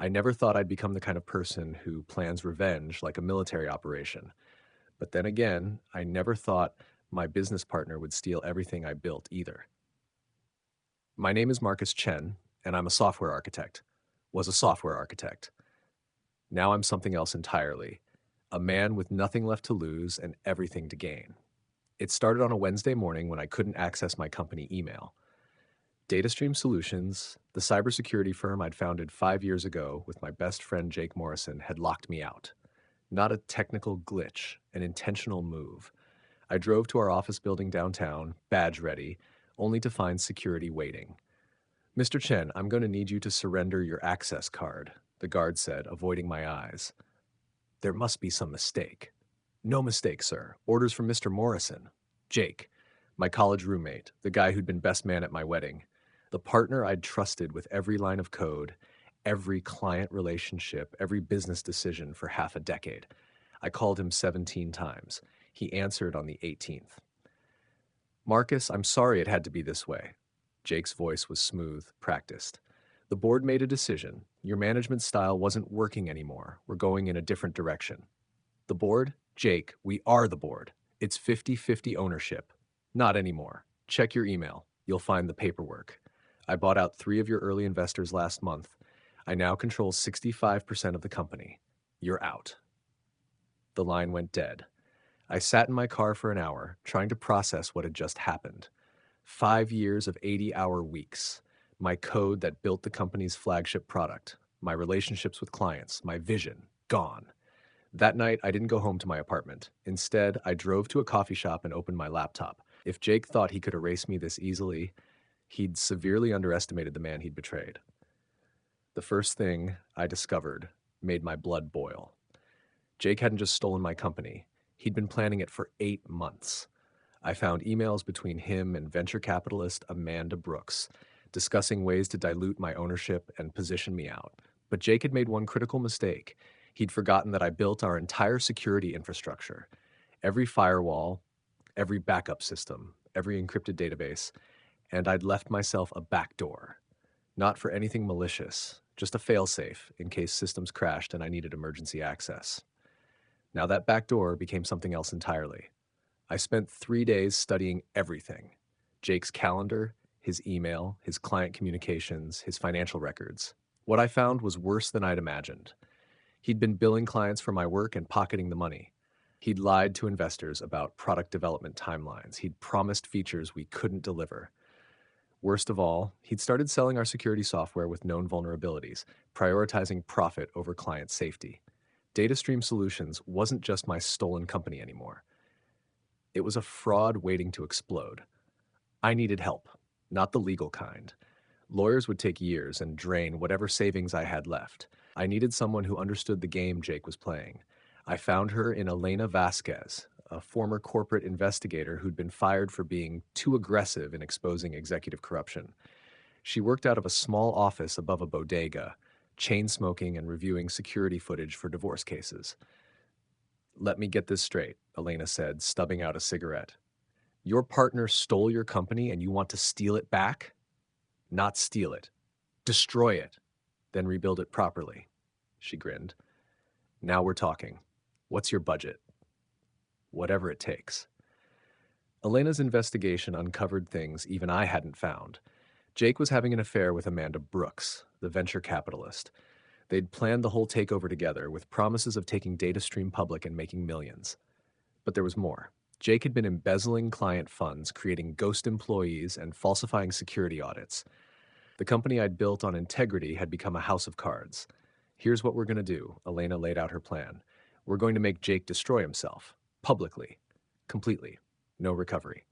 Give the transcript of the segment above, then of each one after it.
I never thought I'd become the kind of person who plans revenge like a military operation. But then again, I never thought my business partner would steal everything I built either. My name is Marcus Chen, and I'm a software architect. Was a software architect. Now I'm something else entirely. A man with nothing left to lose and everything to gain. It started on a Wednesday morning when I couldn't access my company email. DataStream Solutions, the cybersecurity firm I'd founded 5 years ago with my best friend Jake Morrison, had locked me out. Not a technical glitch, an intentional move. I drove to our office building downtown, badge ready, only to find security waiting. Mr. Chen, I'm going to need you to surrender your access card, the guard said, avoiding my eyes. There must be some mistake. No mistake, sir. Orders from Mr. Morrison. Jake, my college roommate, the guy who'd been best man at my wedding, the partner I'd trusted with every line of code, every client relationship, every business decision for half a decade. I called him 17 times. He answered on the 18th. Marcus, I'm sorry it had to be this way. Jake's voice was smooth, practiced. The board made a decision. Your management style wasn't working anymore. We're going in a different direction. The board? Jake, we are the board. It's 50-50 ownership. Not anymore. Check your email. You'll find the paperwork. I bought out 3 of your early investors last month. I now control 65% of the company. You're out. The line went dead. I sat in my car for an hour, trying to process what had just happened. 5 years of 80-hour weeks. My code that built the company's flagship product. My relationships with clients. My vision. Gone. That night, I didn't go home to my apartment. Instead, I drove to a coffee shop and opened my laptop. If Jake thought he could erase me this easily, he'd severely underestimated the man he'd betrayed. The first thing I discovered made my blood boil. Jake hadn't just stolen my company. He'd been planning it for 8 months. I found emails between him and venture capitalist Amanda Brooks, discussing ways to dilute my ownership and position me out. But Jake had made one critical mistake. He'd forgotten that I built our entire security infrastructure. Every firewall, every backup system, every encrypted database, and I'd left myself a backdoor. Not for anything malicious, just a failsafe in case systems crashed and I needed emergency access. Now that backdoor became something else entirely. I spent 3 days studying everything. Jake's calendar, his email, his client communications, his financial records. What I found was worse than I'd imagined. He'd been billing clients for my work and pocketing the money. He'd lied to investors about product development timelines. He'd promised features we couldn't deliver. Worst of all, he'd started selling our security software with known vulnerabilities, prioritizing profit over client safety. DataStream Solutions wasn't just my stolen company anymore. It was a fraud waiting to explode. I needed help, not the legal kind. Lawyers would take years and drain whatever savings I had left. I needed someone who understood the game Jake was playing. I found her in Elena Vasquez, a former corporate investigator who'd been fired for being too aggressive in exposing executive corruption. She worked out of a small office above a bodega, chain smoking and reviewing security footage for divorce cases. Let me get this straight, Elena said, stubbing out a cigarette. Your partner stole your company and you want to steal it back? Not steal it. Destroy it. Then rebuild it properly. She grinned. Now we're talking. What's your budget? Whatever it takes. Elena's investigation uncovered things even I hadn't found. Jake was having an affair with Amanda Brooks, the venture capitalist. They'd planned the whole takeover together with promises of taking DataStream public and making millions. But there was more. Jake had been embezzling client funds, creating ghost employees, and falsifying security audits. The company I'd built on integrity had become a house of cards. Here's what we're going to do, Elena laid out her plan. We're going to make Jake destroy himself. Publicly. Completely. No recovery.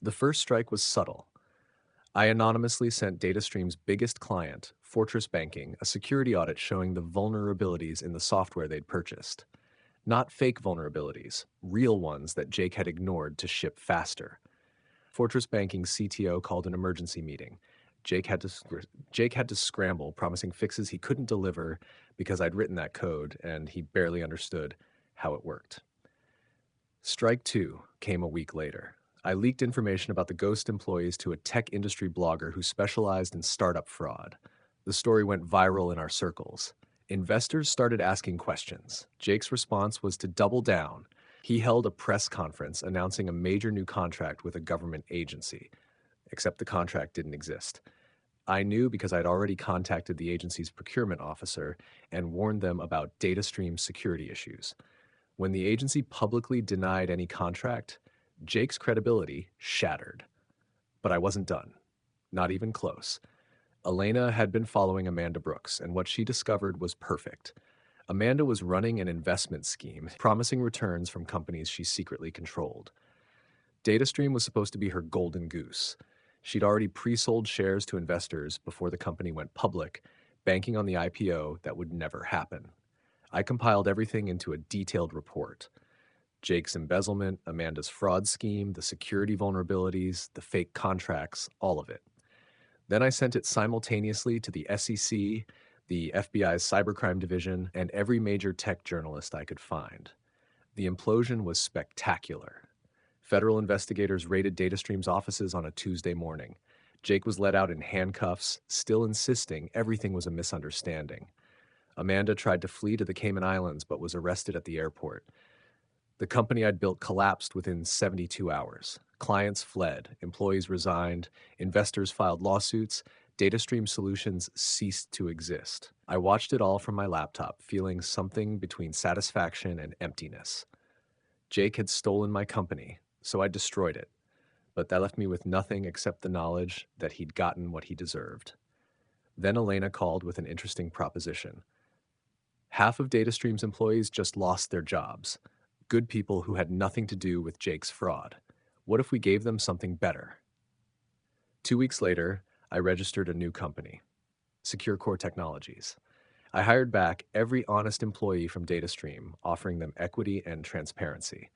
The first strike was subtle. I anonymously sent DataStream's biggest client, Fortress Banking, a security audit showing the vulnerabilities in the software they'd purchased. Not fake vulnerabilities, real ones that Jake had ignored to ship faster. Fortress Banking's CTO called an emergency meeting. Jake had to scramble, promising fixes he couldn't deliver because I'd written that code and he barely understood how it worked. Strike 2 came a week later. I leaked information about the ghost employees to a tech industry blogger who specialized in startup fraud. The story went viral in our circles. Investors started asking questions. Jake's response was to double down. He held a press conference announcing a major new contract with a government agency, except the contract didn't exist. I knew because I'd already contacted the agency's procurement officer and warned them about data stream security issues. When the agency publicly denied any contract, Jake's credibility shattered. But I wasn't done. Not even close. Elena had been following Amanda Brooks, and what she discovered was perfect. Amanda was running an investment scheme, promising returns from companies she secretly controlled. DataStream was supposed to be her golden goose. She'd already pre-sold shares to investors before the company went public, banking on the IPO that would never happen. I compiled everything into a detailed report. Jake's embezzlement, Amanda's fraud scheme, the security vulnerabilities, the fake contracts, all of it. Then I sent it simultaneously to the SEC, the FBI's cybercrime division, and every major tech journalist I could find. The implosion was spectacular. Federal investigators raided DataStream's offices on a Tuesday morning. Jake was let out in handcuffs, still insisting everything was a misunderstanding. Amanda tried to flee to the Cayman Islands but was arrested at the airport. The company I'd built collapsed within 72 hours. Clients fled, employees resigned, investors filed lawsuits, DataStream Solutions ceased to exist. I watched it all from my laptop, feeling something between satisfaction and emptiness. Jake had stolen my company, so I destroyed it, but that left me with nothing except the knowledge that he'd gotten what he deserved. Then Elena called with an interesting proposition. Half of DataStream's employees just lost their jobs. Good people who had nothing to do with Jake's fraud. What if we gave them something better? 2 weeks later, I registered a new company, Secure Core Technologies. I hired back every honest employee from DataStream, offering them equity and transparency.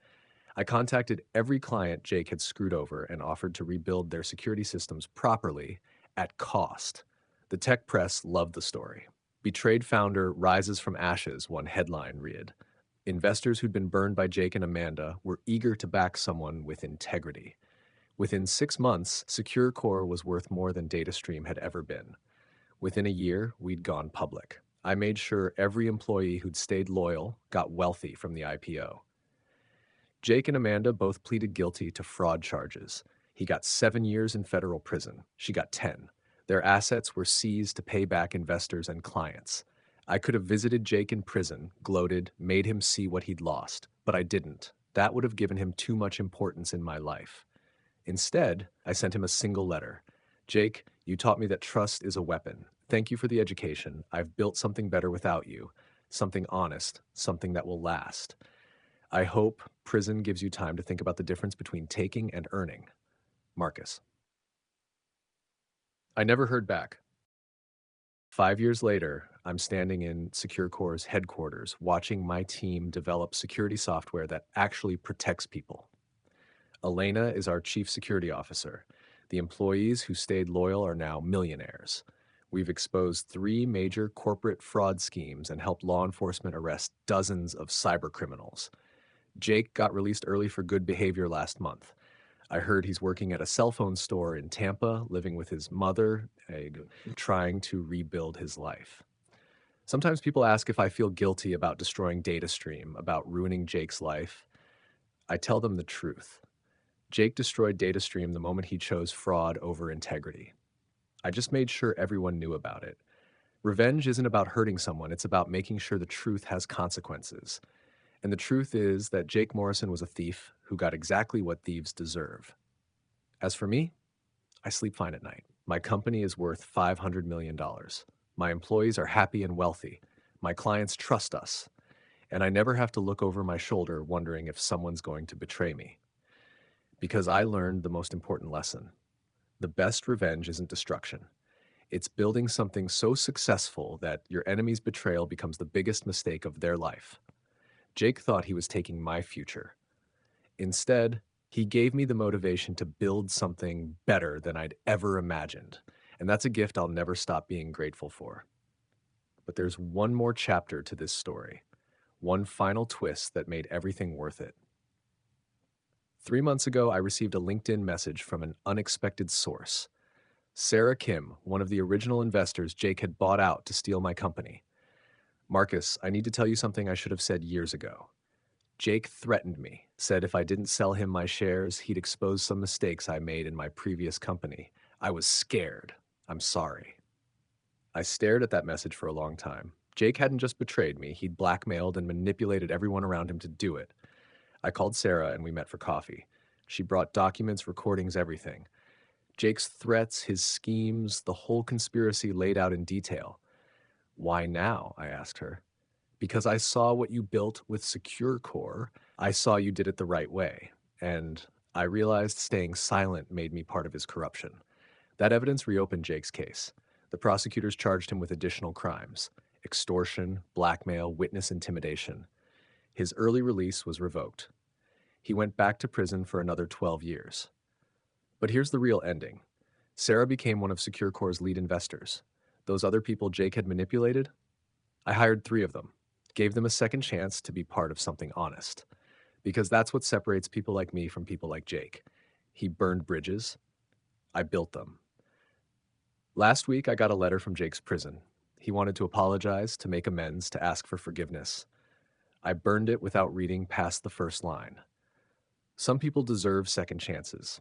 I contacted every client Jake had screwed over and offered to rebuild their security systems properly at cost. The tech press loved the story. Betrayed founder rises from ashes, one headline read. Investors who'd been burned by Jake and Amanda were eager to back someone with integrity. Within 6 months, Secure Core was worth more than DataStream had ever been. Within a year, we'd gone public. I made sure every employee who'd stayed loyal got wealthy from the IPO. Jake and Amanda both pleaded guilty to fraud charges. He got 7 years in federal prison. She got 10. Their assets were seized to pay back investors and clients. I could have visited Jake in prison, gloated, made him see what he'd lost, but I didn't. That would have given him too much importance in my life. Instead, I sent him a single letter. Jake, you taught me that trust is a weapon. Thank you for the education. I've built something better without you. Something honest, something that will last. I hope prison gives you time to think about the difference between taking and earning. Marcus. I never heard back. 5 years later, I'm standing in Secure Core's headquarters, watching my team develop security software that actually protects people. Elena is our chief security officer. The employees who stayed loyal are now millionaires. We've exposed 3 major corporate fraud schemes and helped law enforcement arrest dozens of cyber criminals. Jake got released early for good behavior last month. I heard he's working at a cell phone store in Tampa, living with his mother, trying to rebuild his life. Sometimes people ask if I feel guilty about destroying DataStream, about ruining Jake's life. I tell them the truth. Jake destroyed DataStream the moment he chose fraud over integrity. I just made sure everyone knew about it. Revenge isn't about hurting someone, it's about making sure the truth has consequences. And the truth is that Jake Morrison was a thief who got exactly what thieves deserve. As for me, I sleep fine at night. My company is worth $500 million. My employees are happy and wealthy. My clients trust us. And I never have to look over my shoulder wondering if someone's going to betray me. Because I learned the most important lesson. The best revenge isn't destruction. It's building something so successful that your enemy's betrayal becomes the biggest mistake of their life. Jake thought he was taking my future. Instead, he gave me the motivation to build something better than I'd ever imagined. And that's a gift I'll never stop being grateful for. But there's one more chapter to this story. One final twist that made everything worth it. 3 months ago, I received a LinkedIn message from an unexpected source. Sarah Kim, one of the original investors Jake had bought out to steal my company. Marcus, I need to tell you something I should have said years ago. Jake threatened me, said if I didn't sell him my shares, he'd expose some mistakes I made in my previous company. I was scared. I'm sorry. I stared at that message for a long time. Jake hadn't just betrayed me, he'd blackmailed and manipulated everyone around him to do it. I called Sarah and we met for coffee. She brought documents, recordings, everything. Jake's threats, his schemes, the whole conspiracy laid out in detail. Why now? I asked her. Because I saw what you built with Secure Core. I saw you did it the right way. And I realized staying silent made me part of his corruption. That evidence reopened Jake's case. The prosecutors charged him with additional crimes: extortion, blackmail, witness intimidation. His early release was revoked. He went back to prison for another 12 years. But here's the real ending. Sarah became one of Secure Core's lead investors. Those other people Jake had manipulated, I hired 3 of them, gave them a second chance to be part of something honest. Because that's what separates people like me from people like Jake. He burned bridges. I built them. Last week, I got a letter from Jake's prison. He wanted to apologize, to make amends, to ask for forgiveness. I burned it without reading past the first line. Some people deserve second chances.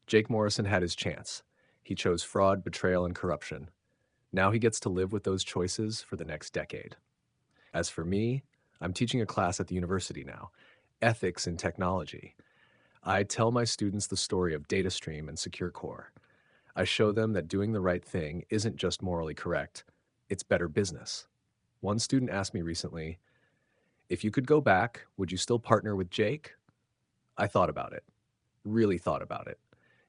Jake Morrison had his chance. He chose fraud, betrayal, and corruption. Now he gets to live with those choices for the next decade. As for me, I'm teaching a class at the university now, ethics in technology. I tell my students the story of DataStream and Secure Core. I show them that doing the right thing isn't just morally correct, it's better business. One student asked me recently, if you could go back, would you still partner with Jake? I thought about it, really thought about it.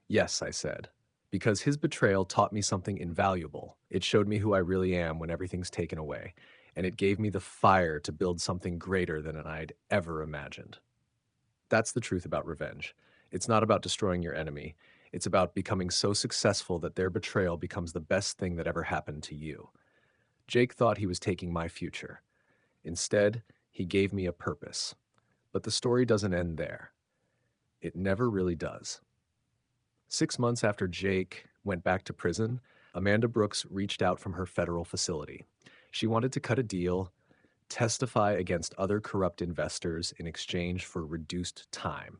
Yes, I said, because his betrayal taught me something invaluable. It showed me who I really am when everything's taken away, and it gave me the fire to build something greater than I'd ever imagined. That's the truth about revenge. It's not about destroying your enemy. It's about becoming so successful that their betrayal becomes the best thing that ever happened to you. Jake thought he was taking my future. Instead, he gave me a purpose. But the story doesn't end there. It never really does. 6 months after Jake went back to prison, Amanda Brooks reached out from her federal facility. She wanted to cut a deal, testify against other corrupt investors in exchange for reduced time.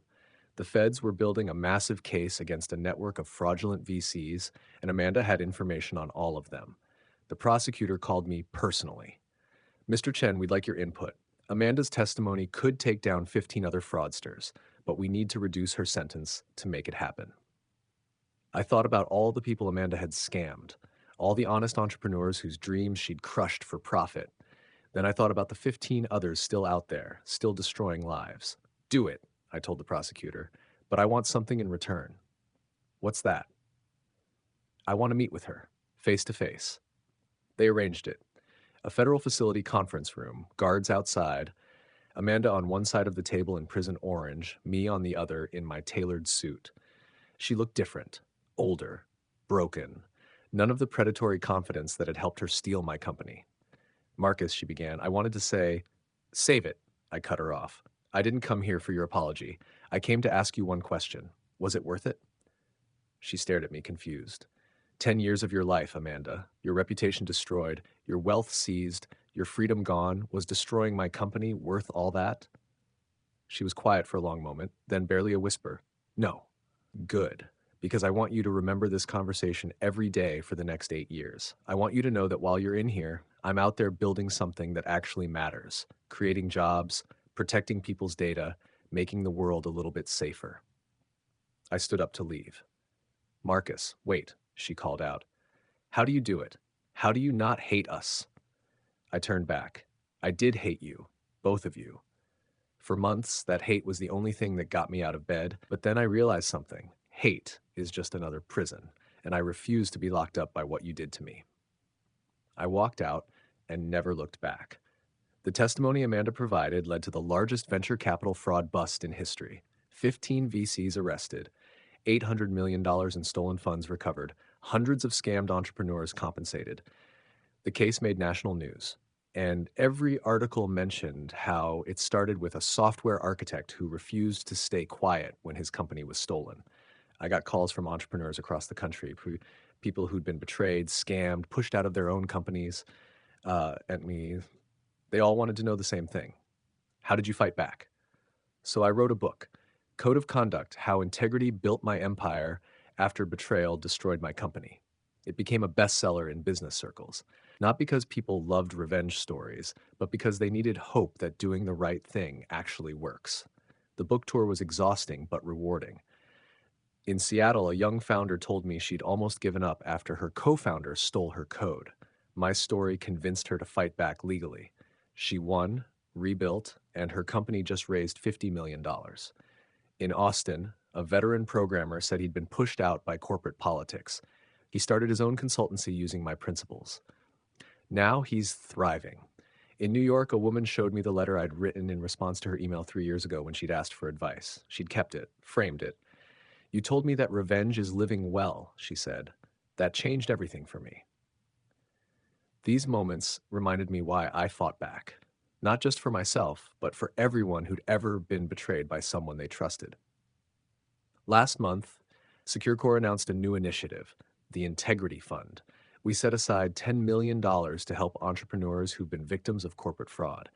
The feds were building a massive case against a network of fraudulent VCs, and Amanda had information on all of them. The prosecutor called me personally. Mr. Chen, we'd like your input. Amanda's testimony could take down 15 other fraudsters, but we need to reduce her sentence to make it happen. I thought about all the people Amanda had scammed, all the honest entrepreneurs whose dreams she'd crushed for profit. Then I thought about the 15 others still out there, still destroying lives. Do it, I told the prosecutor, but I want something in return. What's that? I want to meet with her, face to face. They arranged it. A federal facility conference room, guards outside, Amanda on one side of the table in prison orange, me on the other in my tailored suit. She looked different, older, broken. None of the predatory confidence that had helped her steal my company. Marcus, she began, I wanted to say, save it. I cut her off. I didn't come here for your apology. I came to ask you one question. Was it worth it? She stared at me, confused. 10 years of your life, Amanda. Your reputation destroyed, your wealth seized, your freedom gone. Was destroying my company worth all that? She was quiet for a long moment, then barely a whisper. No. Good. Because I want you to remember this conversation every day for the next 8 years. I want you to know that while you're in here, I'm out there building something that actually matters, creating jobs, protecting people's data, making the world a little bit safer. I stood up to leave. Marcus, wait, she called out. How do you do it? How do you not hate us? I turned back. I did hate you, both of you. For months, that hate was the only thing that got me out of bed, but then I realized something. Hate is just another prison, and I refuse to be locked up by what you did to me. I walked out and never looked back. The testimony Amanda provided led to the largest venture capital fraud bust in history. 15 VCs arrested, $800 million in stolen funds recovered, hundreds of scammed entrepreneurs compensated. The case made national news, and every article mentioned how it started with a software architect who refused to stay quiet when his company was stolen. I got calls from entrepreneurs across the country people who'd been betrayed, scammed, pushed out of their own companies, at me. They all wanted to know the same thing. How did you fight back? So I wrote a book, Code of Conduct: How Integrity Built My Empire After Betrayal Destroyed My Company. It became a bestseller in business circles, not because people loved revenge stories, but because they needed hope that doing the right thing actually works. The book tour was exhausting but rewarding. In Seattle, a young founder told me she'd almost given up after her co-founder stole her code. My story convinced her to fight back legally. She won, rebuilt, and her company just raised $50 million. In Austin, a veteran programmer said he'd been pushed out by corporate politics. He started his own consultancy using my principles. Now he's thriving. In New York, a woman showed me the letter I'd written in response to her email 3 years ago when she'd asked for advice. She'd kept it, framed it. You told me that revenge is living well, she said. That changed everything for me. These moments reminded me why I fought back. Not just for myself, but for everyone who'd ever been betrayed by someone they trusted. Last month, SecureCorp announced a new initiative, the Integrity Fund. We set aside $10 million to help entrepreneurs who've been victims of corporate fraud.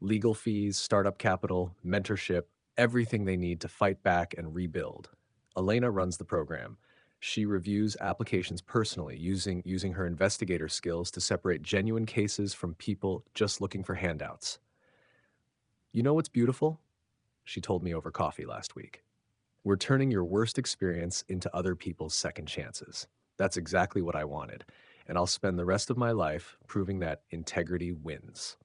Legal fees, startup capital, mentorship, everything they need to fight back and rebuild. Elena runs the program. She reviews applications personally, using her investigator skills to separate genuine cases from people just looking for handouts. You know what's beautiful? She told me over coffee last week. We're turning your worst experience into other people's second chances. That's exactly what I wanted, and I'll spend the rest of my life proving that integrity wins.